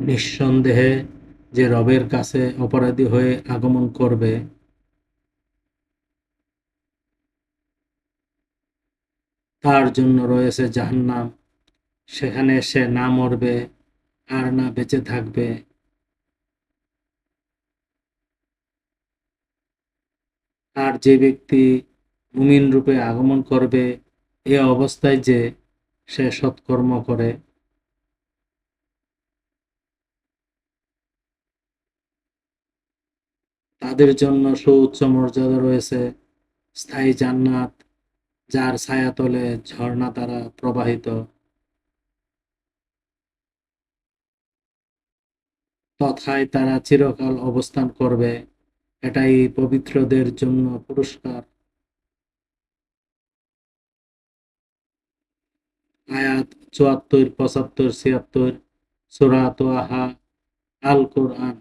নিঃসন্দেহে যে রবের কাছে অপরাধী হয়ে আগমন করবে, তার জন্য রয়েছে জাহান্নাম। সেখানে সে না মরবে আর না বেঁচে থাকবে। আর যে ব্যক্তি মুমিন রূপে আগমন করবে এ অবস্থায় যে সে সৎকর্ম করে, তাদের জন্য সুউচ্চ মর্যাদা রয়েছে স্থায়ী জান্নাত, যার ছায়াতলে ঝর্ণা দ্বারা প্রবাহিত। তথায় তারা চিরকাল অবস্থান করবে। এটাই পবিত্রদের জন্য পুরস্কার। আয়াত ৭৪, ৭৫, ৭৬, সূরা তোহা, আল কোরআন।